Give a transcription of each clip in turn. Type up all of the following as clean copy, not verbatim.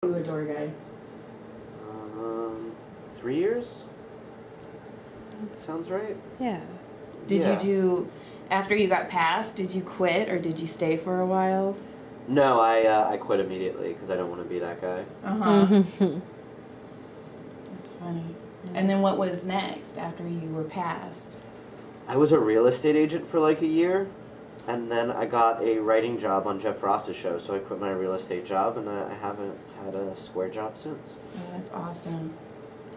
You a tour guide? 3 years? Sounds right. Yeah. Did you do, after you got passed, did you quit or did you stay for a while? No, I quit immediately because I don't want to be that guy. Uh-huh. That's funny. And then what was next after you were passed? I was a real estate agent for like a year, and then I got a writing job on Jeff Ross's show, so I quit my real estate job, and I haven't had a square job since. Oh, that's awesome.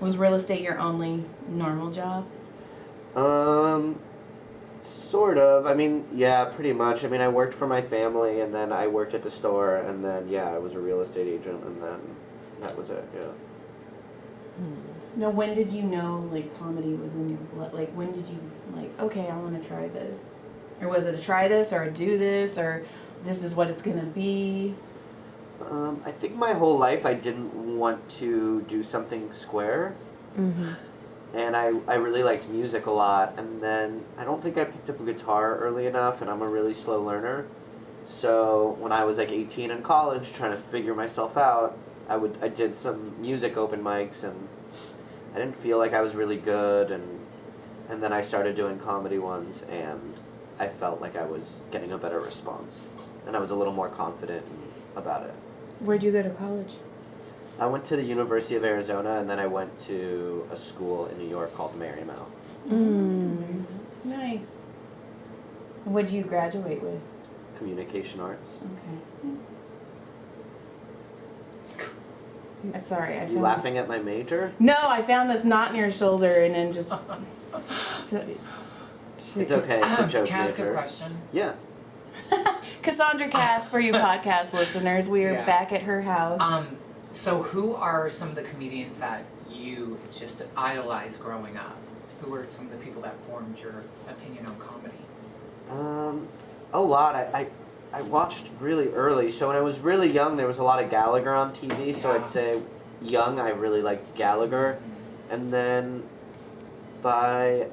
Was real estate your only normal job? Sort of. I mean, yeah, pretty much. I mean, I worked for my family, and then I worked at the store, and then, yeah, I was a real estate agent, and then that was it, yeah. Now, when did you know, like, comedy was in your blood? Like, when did you, like, okay, I want to try this? Or was it a try this, or a do this, or this is what it's going to be? I think my whole life I didn't want to do something square. Mm-hmm. And I really liked music a lot, and then I don't think I picked up a guitar early enough, and I'm a really slow learner. So when I was like 18 in college, trying to figure myself out, I did some music open mics, and I didn't feel like I was really good, and then I started doing comedy ones, and I felt like I was getting a better response, and I was a little more confident about it. Where'd you go to college? I went to the University of Arizona, and then I went to a school in New York called Marymount. Mm. Nice. What did you graduate with? Communication arts. Okay. Sorry, I You found laughing at my major? No, I found this knot in your shoulder and then just. It's okay. It's a joke Can I ask a major. question? Yeah. Cassandra Cass for you podcast listeners. We are Yeah. back at her house. So who are some of the comedians that you just idolized growing up? Who were some of the people that formed your opinion on comedy? A lot. I watched really early. So when I was really young, there was a lot of Gallagher on TV. So Yeah. I'd say young, I really liked Gallagher. And then by,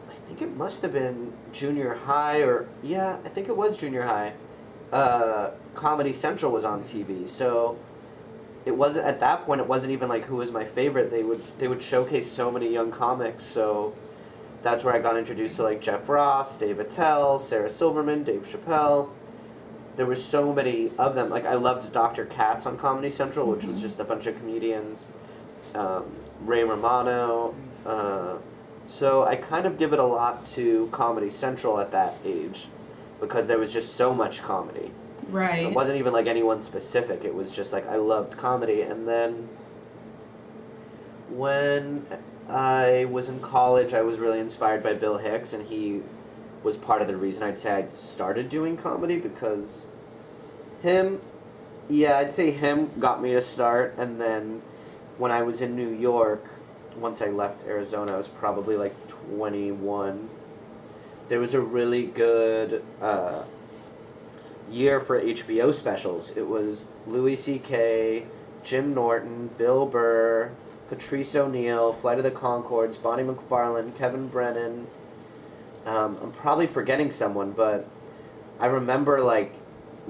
I think it must have been junior high I think it was junior high. Comedy Central was on TV. So it wasn't, at that point, it wasn't even like who was my favorite. They would showcase so many young comics. So that's where I got introduced to like Jeff Ross, Dave Attell, Sarah Silverman, Dave Chappelle. There were so many of them. Like I loved Dr. Katz on Comedy Central, which was just a bunch of comedians. Ray Romano. So I kind of give it a lot to Comedy Central at that age because there was just so much comedy. Right. It wasn't even like anyone specific. It was just like I loved comedy. And then when I was in college, I was really inspired by Bill Hicks, and he was part of the reason I'd say I started doing comedy because I'd say him got me to start. And then when I was in New York, once I left Arizona, I was probably like 21. There was a really good year for HBO specials. It was Louis C.K., Jim Norton, Bill Burr, Patrice O'Neill, Flight of the Conchords, Bonnie McFarlane, Kevin Brennan. I'm probably forgetting someone, but I remember like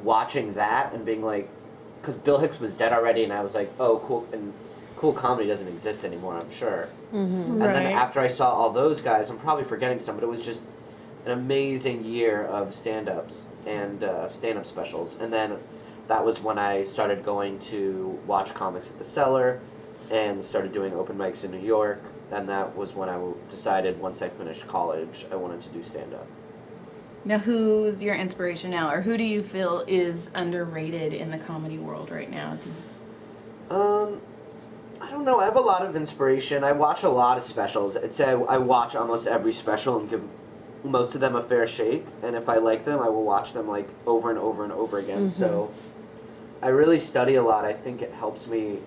watching that and being like, because Bill Hicks was dead already, and I was like, oh, cool, and cool comedy doesn't exist anymore, I'm sure. Mm-hmm. And then after I saw all those guys, I'm probably forgetting some, but it was just an amazing year of stand-ups and stand-up specials. And then that was when I started going to watch comics at the Cellar and started doing open mics in New York. And that was when I decided once I finished college I wanted to do stand-up. Now, who's your inspiration now, or who do you feel is underrated in the comedy world right now? I don't know. I have a lot of inspiration. I watch a lot of specials. I'd say I watch almost every special and give most of them a fair shake, and if I like them, I will watch them like over and over and over again. Mm-hmm. So I really study a lot. I think it helps me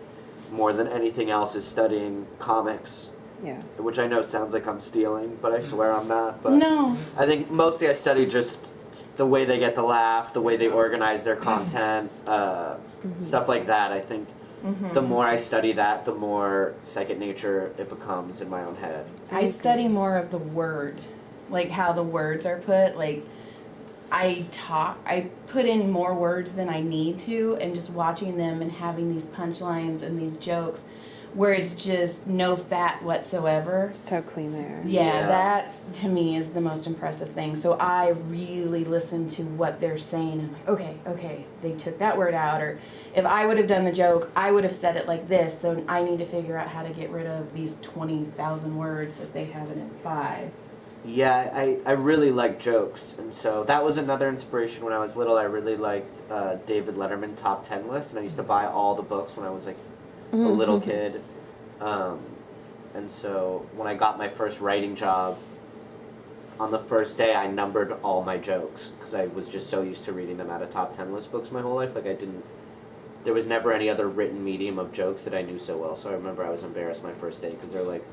more than anything else is studying comics. Yeah. Which I know sounds like I'm stealing, but I swear I'm not. But No. I think mostly I study just the way they get the laugh, the way they organize their content, stuff like that. I think the more I study that, the more second nature it becomes in my own head. I study more of the word, like how the words are put. Like I put in more words than I need to, and just watching them and having these punchlines and these jokes where it's just no fat whatsoever. So clean there. Yeah, that's to me is the most impressive thing. So I really listen to what they're saying and like, okay, they took that word out, or if I would have done the joke, I would have said it like this. So I need to figure out how to get rid of these 20,000 words that they have it in 5. Yeah, I really like jokes, and so that was another inspiration when I was little. I really liked David Letterman top 10 lists, and I used to buy all the books when I was like a little kid. And so when I got my first writing job, on the first day I numbered all my jokes because I was just so used to reading them out of top 10 list books my whole life. Like there was never any other written medium of jokes that I knew so well. So I remember I was embarrassed my first day because they're like,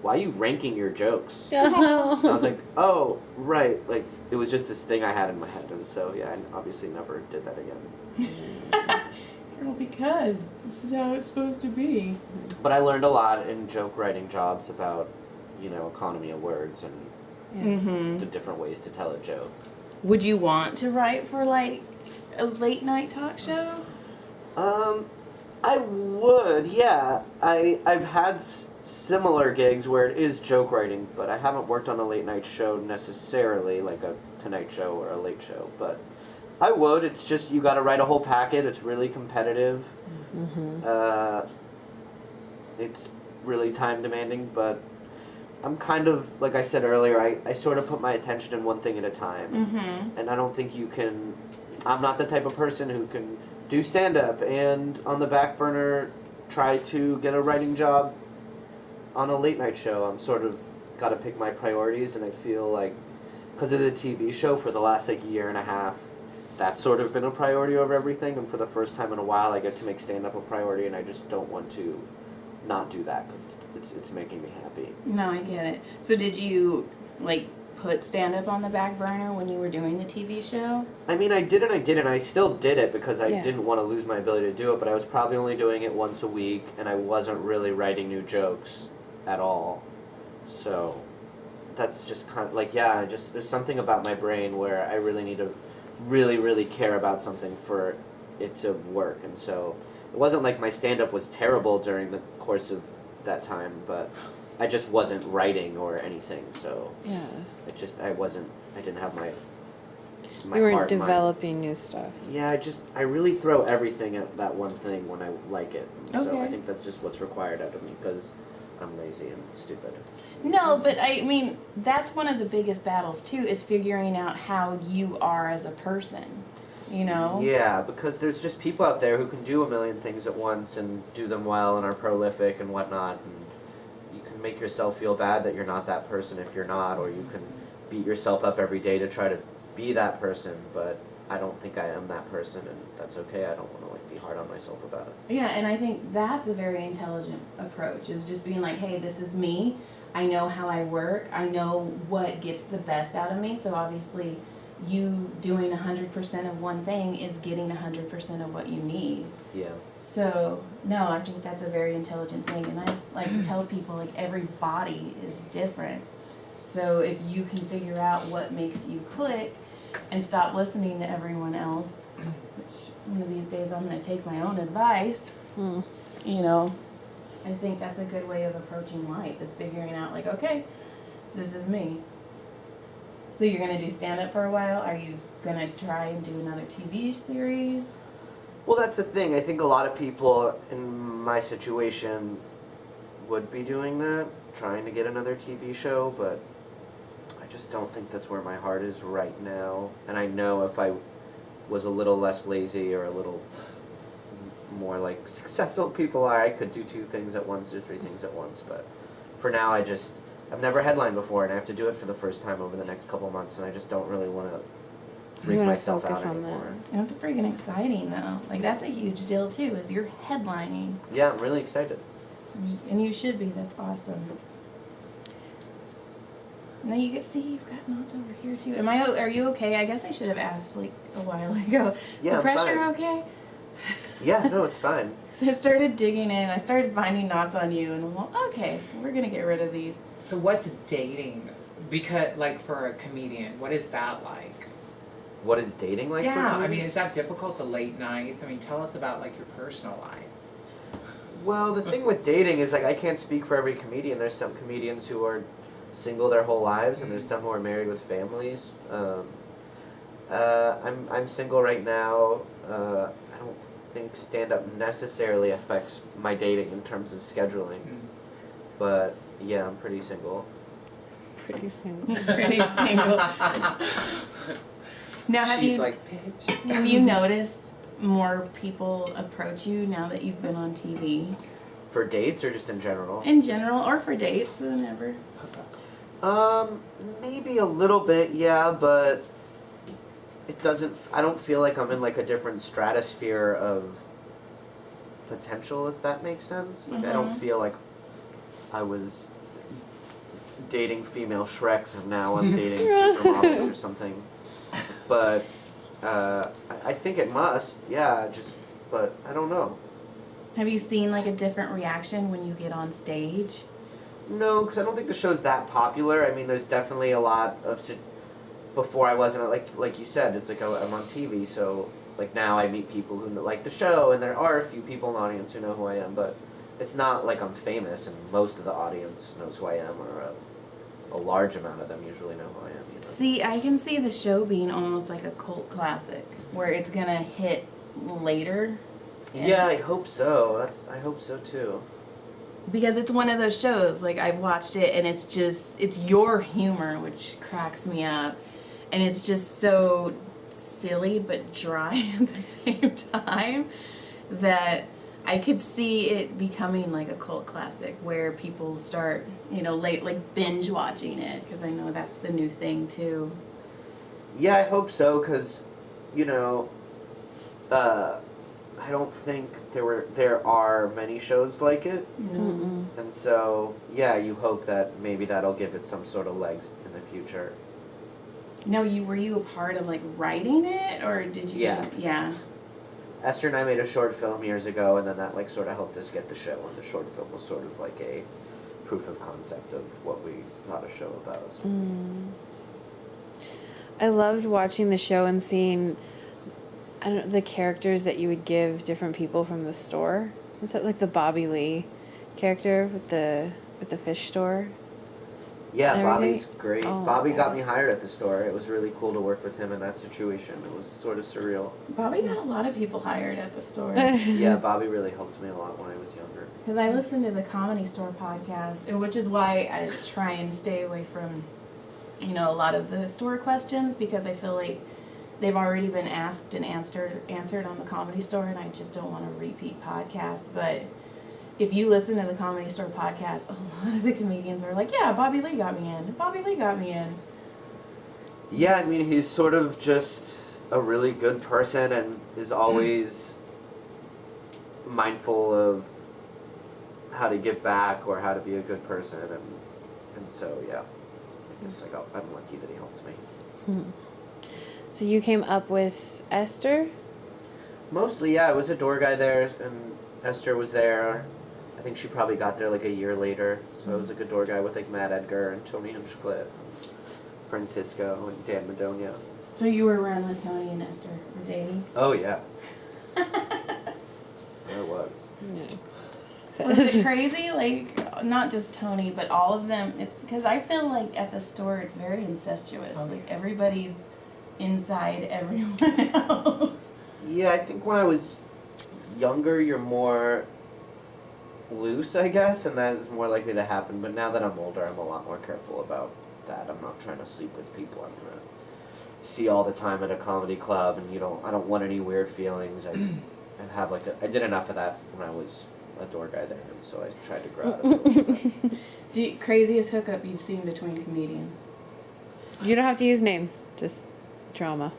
why are you ranking your jokes? And I was like, oh, right. Like, it was just this thing I had in my head. And so, yeah, I obviously never did that again. Well, because this is how it's supposed to be. But I learned a lot in joke writing jobs about, economy of words and the different ways to tell a joke. Would you want to write for, like, a late night talk show? I would, yeah. I've had similar gigs where it is joke writing, but I haven't worked on a late night show necessarily, like a Tonight Show or a late show. But I would. It's just you got to write a whole packet. It's really competitive. It's really time demanding, but I'm kind of, like I said earlier, I sort of put my attention in one thing at a time. And I don't think I'm not the type of person who can do stand-up and on the back burner try to get a writing job on a late night show. I'm sort of got to pick my priorities, and I feel like because of the TV show for the last year and a half, that's sort of been a priority over everything, and for the first time in a while I get to make stand-up a priority, and I just don't want to not do that because it's making me happy. No, I get it. So did you, put stand-up on the back burner when you were doing the TV show? I mean, I did and I didn't. I still did it because I didn't want to lose my ability to do it, but I was probably only doing it once a week, and I wasn't really writing new jokes at all. So that's just kind of there's something about my brain where I really need to really, really care about something for it to work. And so it wasn't like my stand-up was terrible during the course of that time, but I just wasn't writing or anything, so I didn't have my you weren't heart, developing new stuff. Yeah, I really throw everything at that one thing when I like it. And so I Okay. think that's just what's required out of me because I'm lazy and stupid. No, but I mean, that's one of the biggest battles too, is figuring out how you are as a person, Yeah, because there's just people out there who can do a million things at once and do them well and are prolific and whatnot, and you can make yourself feel bad that you're not that person if you're not, or you can beat yourself up every day to try to be that person, but I don't think I am that person, and that's okay. I don't want to be hard on myself about it. Yeah, and I think that's a very intelligent approach, is just being like, hey, this is me. I know how I work. I know what gets the best out of me. So obviously you doing 100% of one thing is getting 100% of what you need. Yeah. So, no, I think that's a very intelligent thing. And I like to tell people, every body is different. So if you can figure out what makes you click and stop listening to everyone else, which one of these days I'm going to take my own advice, I think that's a good way of approaching life, is figuring out, okay, this is me. So you're going to do stand-up for a while? Are you going to try and do another TV series? Well, that's the thing. I think a lot of people in my situation would be doing that, trying to get another TV show, but I just don't think that's where my heart is right now. And I know if I was a little less lazy or a little more like successful people are, I could do 2 things at once or 3 things at once, but for now I've never headlined before, and I have to do it for the first time over the next couple months, and I just don't really want to freak myself out anymore. That's freaking exciting, though. That's a huge deal, too, is you're headlining. Yeah, I'm really excited. And you should be. That's awesome. Now you get, you've got knots over here, too. Are you okay? I guess I should have asked, a while ago. Is Yeah, the pressure fine. okay? Yeah, no, it's fine. So I started digging in. I started finding knots on you, and I'm like, okay, we're going to get rid of these. So what's dating? Because, for a comedian, what is that like? what is dating like for Yeah, I mean, comedians? is that difficult, the late nights? I mean, tell us about, like, your personal life. Well, the thing with dating is, like, I can't speak for every comedian. There's some comedians who are single their whole lives, and there's some who are married with families. I'm single right now. I don't think stand-up necessarily affects my dating in terms of scheduling. But, yeah, I'm pretty single. Pretty single. Pretty single. Now, She's like, bitch. have you noticed more people approach you now that you've been on TV? For dates or just in general? In general, or for dates, whenever. Maybe a little bit, yeah, but it doesn't, I don't feel like I'm in like a different stratosphere of potential, if that makes sense. Like, I don't feel like I was dating female Shreks and now I'm dating supermodels or something. But, I think it must, yeah, but I don't know. Have you seen like a different reaction when you get on stage? No, because I don't think the show's that popular. I mean, there's definitely a lot of before I wasn't like you said. It's like I'm on TV, so like now I meet people who like the show, and there are a few people in the audience who know who I am. But it's not like I'm famous, and most of the audience knows who I am, or a large amount of them usually know who I am. You know? See, I can see the show being almost like a cult classic, where it's gonna hit later. Yeah, I hope so. I hope so too. Because it's one of those shows, like I've watched it and it's your humor which cracks me up. And it's just so silly but dry at the same time that I could see it becoming like a cult classic where people start, like binge watching it, because I know that's the new thing too. Yeah, I hope so, because, I don't think there are many shows like it. No. And so, yeah, you hope that maybe that'll give it some sort of legs in the future. No, were you a part of like writing it, or did you? Yeah. Yeah. Esther and I made a short film years ago, and then that like sort of helped us get the show. And the short film was sort of like a proof of concept of what we thought a show about. So. I loved watching the show and seeing, I don't know, the characters that you would give different people from the store. Is that like the Bobby Lee character with the fish store? Yeah, and Bobby's everything? great. Oh, Bobby yeah. got me hired at the store. It was really cool to work with him in that situation. It was sort of surreal. Bobby got a lot of people hired at the store. Yeah, Bobby really helped me a lot when I was younger. Because I listen to the Comedy Store podcast, and which is why I try and stay away from, a lot of the store questions, because I feel like they've already been asked and answered on the Comedy Store, and I just don't want to repeat podcasts. But if you listen to the Comedy Store podcast, a lot of the comedians are like, yeah, Bobby Lee got me in. Bobby Lee got me in. Yeah, I mean, he's sort of just a really good person and is always mindful of how to give back or how to be a good person. And so, yeah, I guess I'm lucky that he helped me. So you came up with Esther? Mostly, yeah. I was a door guy there, and Esther was there. I think she probably got there like a year later. So I was like a door guy with like Matt Edgar and Tony Hinchcliffe and Francisco and Dan Madonia. So you were around when Tony and Esther were dating? Oh, yeah. I was. Yeah. Was it crazy? Like, not just Tony, but all of them. It's because I feel like at the store it's very incestuous. Oh, Like yeah. everybody's inside everyone else. Yeah, I think when I was younger, you're more loose, I guess, and that is more likely to happen. But now that I'm older, I'm a lot more careful about that. I'm not trying to sleep with people I'm gonna see all the time at a comedy club, and I don't want any weird feelings. I did enough of that when I was a door guy there, and so I tried to grow out of it. Craziest hookup you've seen between comedians? You don't have to use names, just drama.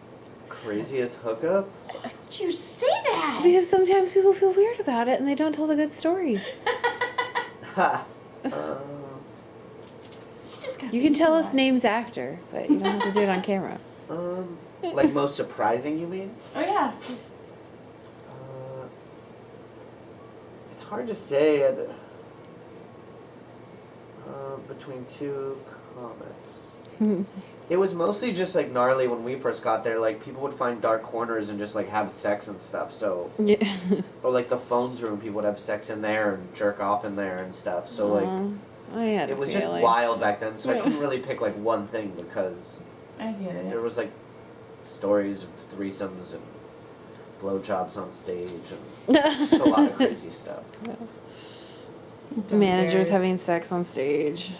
Craziest hookup? Why would you say that? Because sometimes people feel weird about it and they don't tell the good stories. Ha. You can tell us names after, but you don't have to do it on camera. Like most surprising, you mean? Oh yeah. It's hard to say between two comics. It was mostly just like gnarly when we first got there. Like people would find dark corners and just like have sex and stuff. So, Yeah. or like the phones room, people would have sex in there and jerk off in there and stuff. So like, I had it a was just feeling. wild back then. So I Yeah. couldn't really pick like one thing because I get it. there was like stories of threesomes and blowjobs on stage and just a lot of crazy stuff. Don't Managers embarrass. having sex on stage.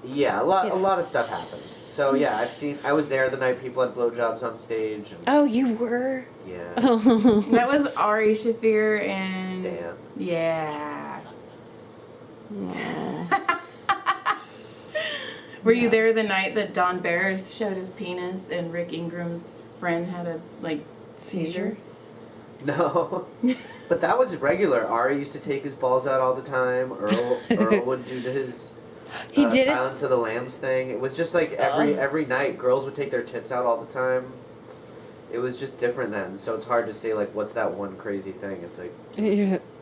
Yeah, a lot Yeah. of stuff happened. So yeah, I was there the night people had blowjobs on stage and Oh, you were? yeah. That was Ari Shafir and Dan. Yeah. Aw. Were you there the night that Don Barris showed his penis and Rick Ingram's friend had a seizure? No. But that was regular. Ari used to take his balls out all the time. Earl would do his He did it. Silence of the Lambs thing. It was just like every night girls would take their tits out all the time. It was just different then. So it's hard to say like what's that one crazy thing. It's like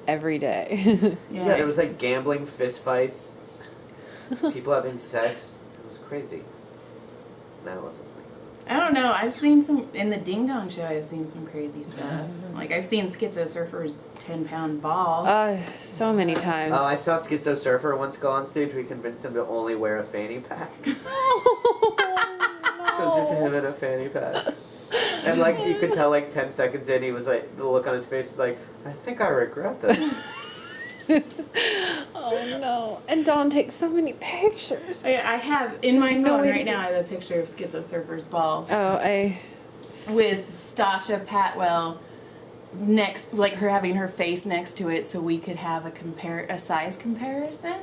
Every day. yeah, there was like gambling, fist fights, people having sex. It was crazy. Now it's like I don't know. I've seen some in the Ding Dong show. I've seen some crazy stuff. Like I've seen Schizo Surfer's 10-pound ball. So many times. oh, I saw Schizo Surfer once go on stage. We convinced him to only wear a fanny pack. So it's just him in a fanny pack. And like you could tell like 10 seconds in he was like the look on his face was like, I think I regret this. Oh no! And Dawn takes so many pictures. I have in my No phone way right to- now. I have a picture of Schizo Surfer's ball Oh, with Stasha Patwell next, like her having her face next to it, so we could have a size comparison.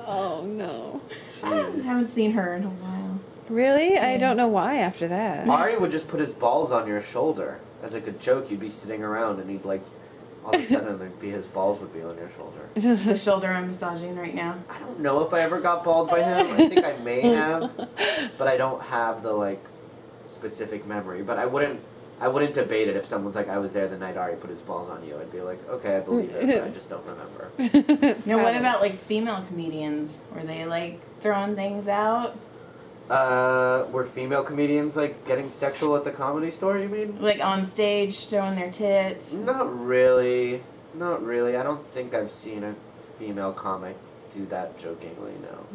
Oh no! I Jeez. haven't seen her in a while. Really? I don't know why after that. Ari would just put his balls on your shoulder as like a joke. You'd be sitting around and he'd like all of a sudden there'd be his balls would be on your shoulder. The shoulder I'm massaging right now. I don't know if I ever got balled by him. I think I may have, but I don't have the like specific memory. But I wouldn't debate it if someone's like, I was there the night Ari put his balls on you. I'd be like, okay, I believe it, but I just don't remember. Now, what about like female comedians? Were they like throwing things out? Were female comedians like getting sexual at the Comedy Store, you mean? Like on stage showing their tits? Not really. Not really. I don't think I've seen a female comic do that jokingly, no.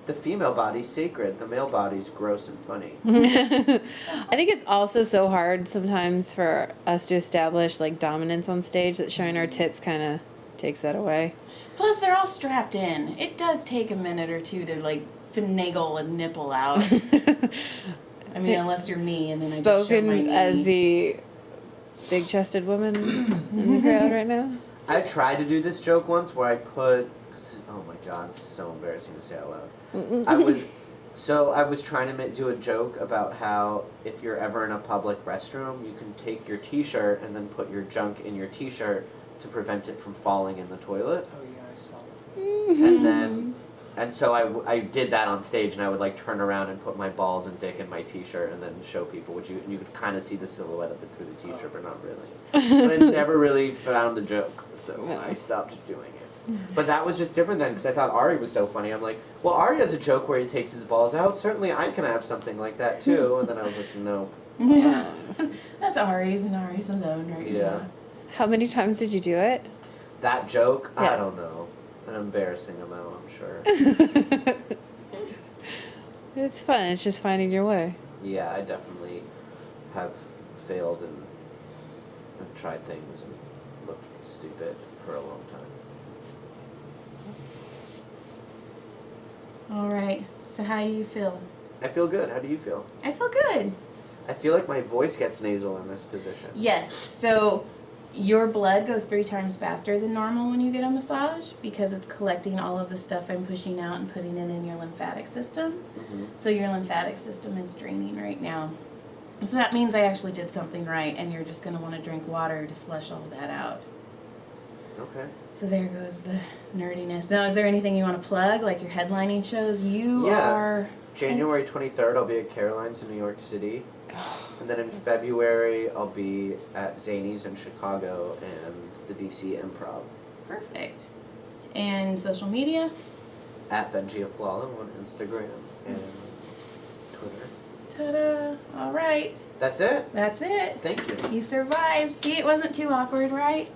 The female body's sacred. The male body's gross and funny. I think it's also so hard sometimes for us to establish like dominance on stage that showing our tits kind of takes that away. Plus, they're all strapped in. It does take a minute or two to like finagle a nipple out. I mean, unless you're me, and then I just show my Spoken knee. as the big-chested woman in the crowd right now. I tried to do this joke once where I put, oh my god, it's so embarrassing to say out loud. I was trying to do a joke about how if you're ever in a public restroom, you can take your t-shirt and then put your junk in your t-shirt to prevent it from falling in the toilet. Oh yeah, I saw. And so I did that on stage, and I would like turn around and put my balls and dick in my t-shirt and then show people, you could kind of see the silhouette of it through the t-shirt, but not really. But I never really found the joke, so No. I stopped doing it. But that was just different then, because I thought Ari was so funny. I'm like, well, Ari has a joke where he takes his balls out. Certainly I can have something like that too. And then I was like, no. Yeah. That's Ari's, and Ari's alone right Yeah. now. How many times did you do it? That joke, I Yeah. don't know. An embarrassing amount, I'm sure. It's fun. It's just finding your way. Yeah, I definitely have failed and tried things and looked stupid for a long time. All right. So how do you feel? I feel good. How do you feel? I feel good. I feel like my voice gets nasal in this position. Yes. So your blood goes 3 times faster than normal when you get a massage because it's collecting all of the stuff I'm pushing out and putting it in your lymphatic system. Mm-hmm. So your lymphatic system is draining right now. So that means I actually did something right, and you're just going to want to drink water to flush all that out. Okay. So there goes the nerdiness. Now, is there anything you want to plug, like your headlining shows? You Yeah. are... January 23rd, I'll be at Caroline's in New York City. And then in February, I'll be at Zany's in Chicago and the DC Improv. Perfect. And social media? at Benji Aflalo on Instagram and Twitter. Ta-da! All right, That's it. that's it. Thank you. You survived. See, it wasn't too awkward, right?